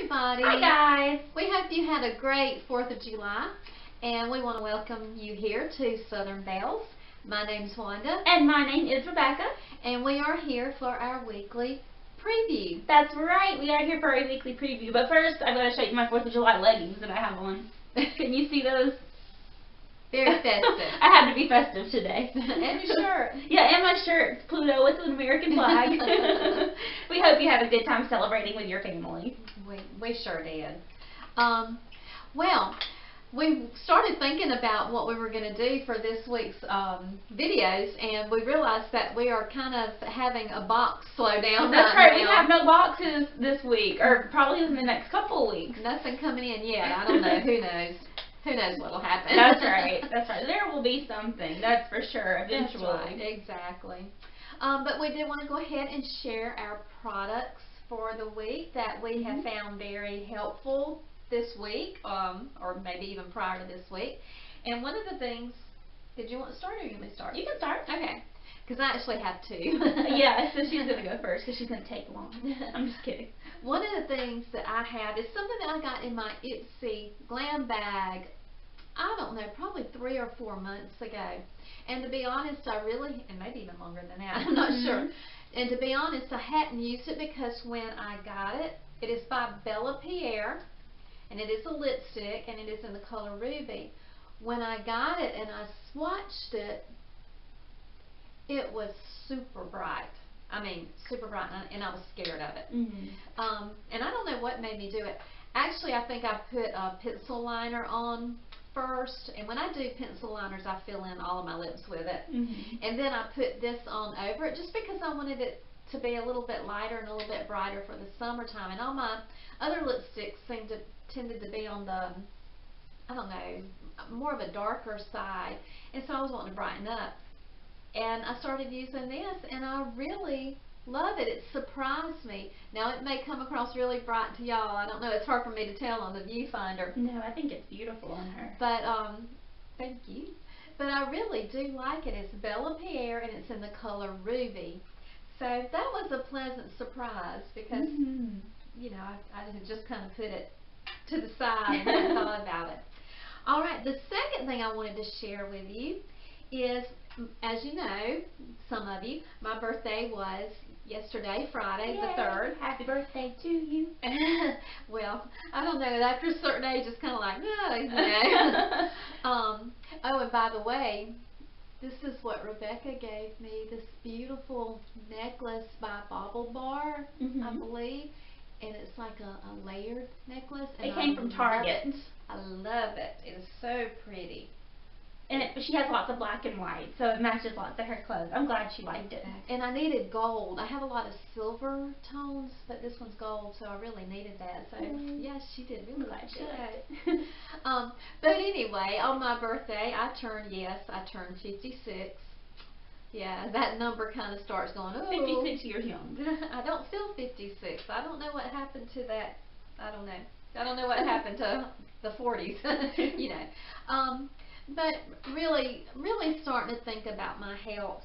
everybody. Hi guys. We hope you had a great 4th of July, and we want to welcome you here to Southern Bells. My name's Wanda. And my name is Rebecca. And we are here for our weekly preview. That's right, we are here for our weekly preview. But first, I'm going to show you my 4th of July leggings that I have on. Can you see those? Very festive. I had to be festive today. And your shirt. Yeah, and my shirt. It's Pluto with an American flag. We hope you had a good time celebrating with your family. We sure did. Well, we started thinking about what we were going to do for this week's videos, and we realized that we are kind of having a box slowdown. That's right. We have no boxes this week, or probably in the next couple of weeks. Nothing coming in yet. I don't know. Who knows? Who knows what will happen? That's right. That's right. There will be something. That's for sure. Eventually. That's right. Exactly. But we did want to go ahead and share our products for the week that we have found very helpful this week, or maybe even prior to this week. And one of the things, did you want to start or you want me to start? You can start. Okay. Because I actually have two. Yeah, so she's going to go first because she's going to take long. I'm just kidding. One of the things that I have is something that I got in my Ipsy glam bag, I don't know, probably 3 or 4 months ago. And to be honest, I really, and maybe even longer than that, I'm not sure. And to be honest, I hadn't used it because when I got it, it is by Bella Pierre, and it is a lipstick, and it is in the color Ruby. When I got it and I swatched it, it was super bright. I mean, super bright, and I was scared of it. And I don't know what made me do it. Actually, I think I put a pencil liner on first, and when I do pencil liners, I fill in all of my lips with it. And then I put this on over it just because I wanted it to be a little bit lighter and a little bit brighter for the summertime. And all my other lipsticks tended to be on the, I don't know, more of a darker side, and so I was wanting to brighten up. And I started using this, and I really love it. It surprised me. Now, it may come across really bright to y'all. I don't know. It's hard for me to tell on the viewfinder. No, I think it's beautiful on her. But, thank you. But I really do like it. It's Bella Pierre, and it's in the color Ruby. So that was a pleasant surprise because, you know, I had just kind of put it to the side and hadn't thought about it. All right, the second thing I wanted to share with you is, as you know, some of you, my birthday was yesterday, Friday. Yay. The 3rd. Happy birthday to you. Well, I don't know. After a certain age, it's kind of like, no, you know. Oh, and by the way, this is what Rebecca gave me, this beautiful necklace by Bauble Bar, I believe. And it's like a layered necklace. And it came from Target. I love it. It is so pretty. And she has lots of black and white, so it matches lots of her clothes. I'm glad she liked it. And I needed gold. I have a lot of silver tones, but this one's gold, so I really needed that. So, yes, she did really like it. But anyway, on my birthday, I turned 56. Yeah, that number kind of starts going, oh. 56 years young. I don't feel 56. I don't know what happened to that. I don't know. I don't know what happened to the 40s, you know. But really starting to think about my health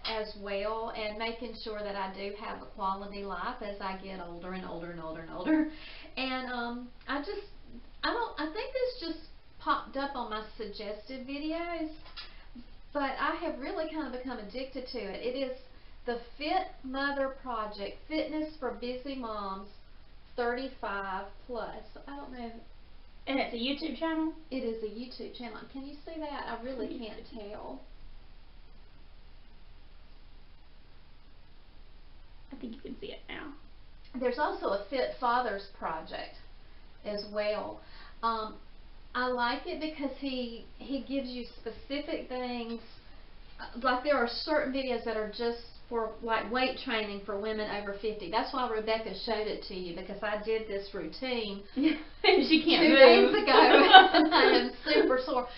as well, and making sure that I do have a quality life as I get older and older and older and older. And I think this just popped up on my suggested videos, but I have really kind of become addicted to it. It is the Fit Mother Project, Fitness for Busy Moms 35 plus. I don't know. And it's a YouTube channel? It is a YouTube channel. Can you see that? I really can't tell. I think you can see it now. There's also a Fit Fathers Project as well. I like it because he gives you specific things. Like there are certain videos that are just for like weight training for women over 50. That's why Rebecca showed it to you, because I did this routine and she can't 2 move. days ago and I am super sore,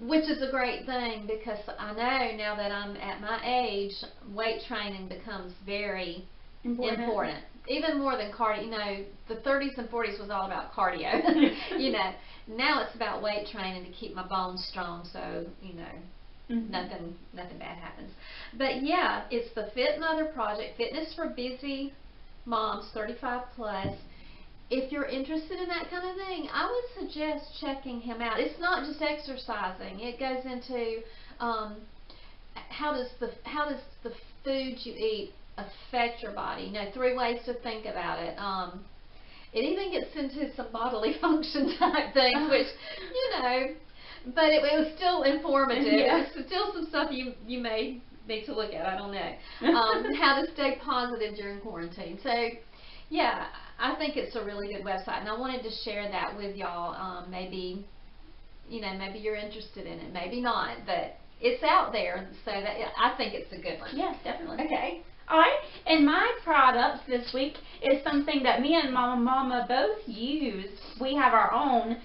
which is a great thing because I know now that I'm at my age, weight training becomes very important. Even more than cardio. You know, the 30s and 40s was all about cardio. You know, now it's about weight training to keep my bones strong, so, you know, nothing bad happens. But yeah, it's the Fit Mother Project, Fitness for Busy Moms 35 plus, if you're interested in that kind of thing, I would suggest checking him out. It's not just exercising. It goes into how does the food you eat affect your body. 3 ways to think about it. It even gets into some bodily function type things, which, but it was still informative. Yeah. It was still some stuff you may need to look at. I don't know. How to stay positive during quarantine. So, yeah, I think it's a really good website, and I wanted to share that with y'all. Maybe you're interested in it, maybe not, but it's out there, so that I think it's a good one. Yes, definitely. Okay. Alright, and my product this week is something that me and Mama both use. We have our own,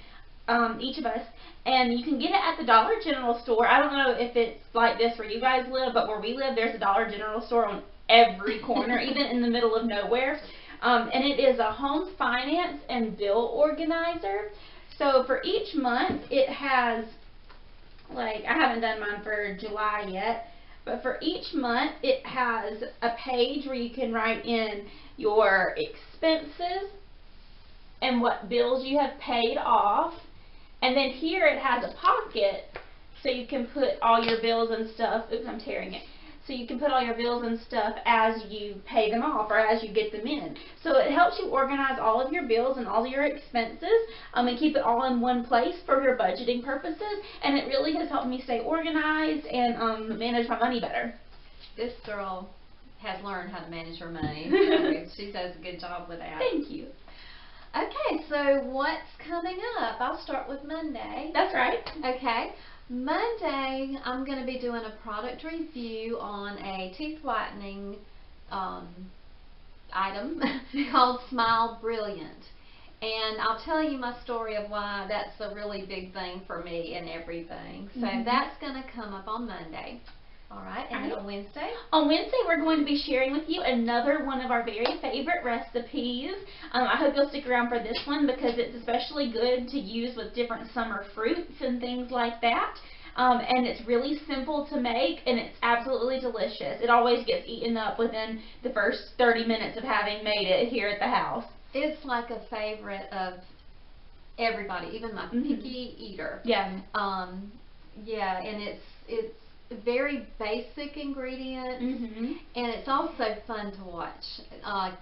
each of us, and you can get it at the Dollar General store. I don't know if it's like this where you guys live, but where we live, there's a Dollar General store on every corner, even in the middle of nowhere. And it is a home finance and bill organizer. So for each month, it has, I haven't done mine for July yet, but for each month, it has a page where you can write in your expenses and what bills you have paid off. And then here it has a pocket, so you can put all your bills and stuff. Oops, I'm tearing it. So you can put all your bills and stuff as you pay them off or as you get them in. So it helps you organize all of your bills and all your expenses and keep it all in one place for your budgeting purposes. And it really has helped me stay organized and manage my money better. This girl has learned how to manage her money. So she does a good job with that. Thank you. Okay, so what's coming up? I'll start with Monday. That's right. Okay. Monday, I'm going to be doing a product review on a teeth whitening item called Smilebrilliant. And I'll tell you my story of why that's a really big thing for me and everything. So that's going to come up on Monday. Alright, and then on Wednesday? On Wednesday, we're going to be sharing with you another one of our very favorite recipes. I hope you'll stick around for this one because it's especially good to use with different summer fruits and things like that. And it's really simple to make, and it's absolutely delicious. It always gets eaten up within the first 30 minutes of having made it here at the house. It's like a favorite of everybody, even my picky eater. Yeah. Yeah, and it's very basic ingredients, and it's also fun to watch.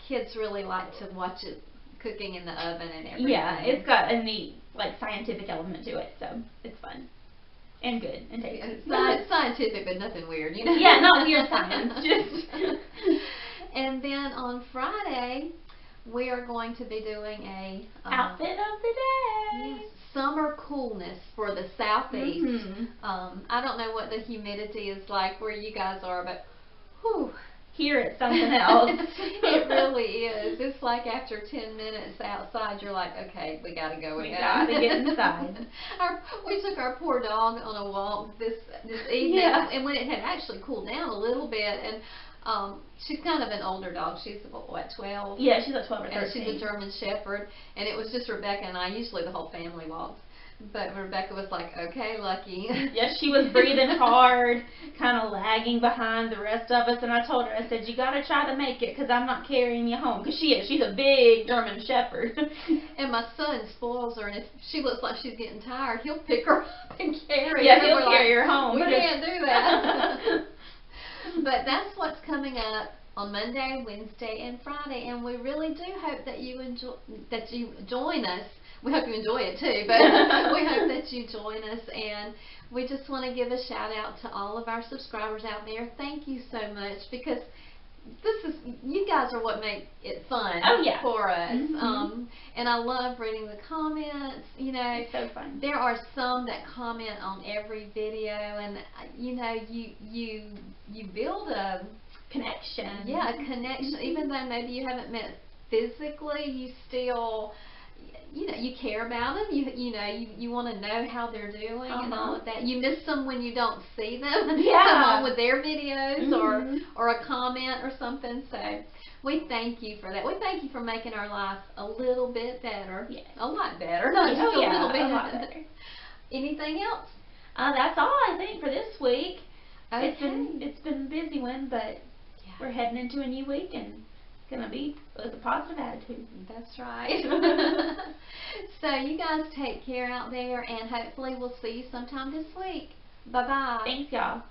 Kids really like to watch it cooking in the oven and everything. Yeah, it's got a neat, scientific element to it, so it's fun and good and tasty. Scientific, but nothing weird, Yeah, not weird science. Just. And then on Friday, we are going to be doing a outfit of the day. Yes, summer coolness for the southeast. I don't know what the humidity is like where you guys are, but whew. Here it's something else. It really is. It's like after 10 minutes outside, you're like, okay, we got to go again. We got to get inside. We took our poor dog on a walk this evening, and when it had actually cooled down a little bit, and she's kind of an older dog. She's, what, 12? Yeah, she's like 12 or 13. And she's a German Shepherd, and it was just Rebecca and I. Usually the whole family walks. But Rebecca was like, okay, Lucky. Yeah, she was breathing hard, kind of lagging behind the rest of us, and I told her, I said, you got to try to make it because I'm not carrying you home. Because she's a big German Shepherd. And my son spoils her, and if she looks like she's getting tired, he'll pick her up and carry her. Yeah, he'll carry her home. We can't do that. But that's what's coming up on Monday, Wednesday, and Friday, and we really do hope that you join us. We hope you enjoy it too, but we hope that you join us, and we just want to give a shout out to all of our subscribers out there. Thank you so much, because you guys are what make it fun for us. And I love reading the comments. It's so fun. There are some that comment on every video, and you build a connection. Yeah, a connection. Even though maybe you haven't met physically, you still you care about them. You want to know how they're doing and all of that. You miss them when you don't see them come on with their videos or a comment or something. So we thank you for that. We thank you for making our life a little bit better. Yes. A lot better. Not just a little bit. A lot better. Anything else? That's all I think for this week. Okay. It's been a busy one, but we're heading into a new week and going to be with a positive attitude. That's right. So you guys take care out there, and hopefully we'll see you sometime this week. Bye-bye. Thanks, y'all.